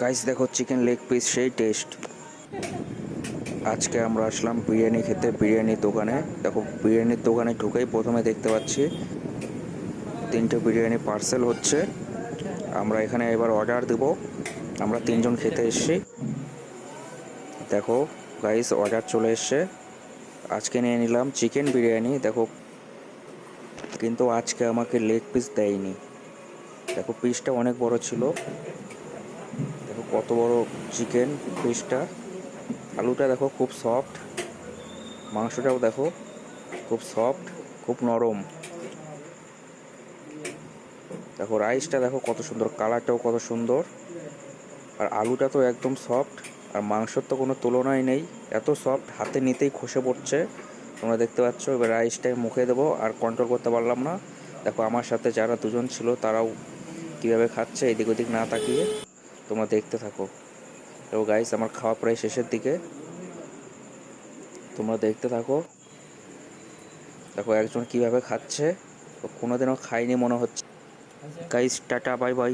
Guys দেখো chicken leg piece সেই test. আজকে আমরা আসলাম বিরিয়ানি খেতে বিরিয়ানির দোকানে। দেখো বিরিয়ানির দোকানে ঢুকেই প্রথমে দেখতে পাচ্ছি 3টে বিরিয়ানি পার্সেল হচ্ছে। আমরা এখানে এবার অর্ডার দেব। আমরা 3জন খেতে এসেছি। দেখো গাইস অর্ডার চলে এসছে। আজকে নিয়ে নিলাম চিকেন বিরিয়ানি। দেখো কিন্তু আজকে আমাকে লেগ পিস দেয়নি। দেখো পিসটা অনেক বড় ছিল। দেখো কত বড় চিকেন পিসটা। আলুটা দেখো খুব সফট, মাংসটাও দেখো খুব সফট, খুব নরম। দেখো রাইসটা দেখো কত সুন্দর, কালারটাও কত সুন্দর, আর আলুটা তো একদম সফট, আর মাংসর তো কোনো তুলনাই নেই। এত সফট, হাতে নিতেই খসে পড়ছে। তোমরা দেখতে পাচ্ছ। এবার রাইসটাই মুখে দেবো, আর কন্ট্রোল করতে পারলাম না। দেখো আমার সাথে যারা দুজন ছিল তারাও কীভাবে খাচ্ছে এদিক ওদিক না তাকিয়ে। তোমরা দেখতে থাকো। তো গাইস আমার খাওয়া প্রায় শেষের দিকে, তোমরা দেখতে থাকো। দেখো একজন কিভাবে খাচ্ছে, কোনোদিনও খাইনি মনে হচ্ছে। Guys tata bye bye.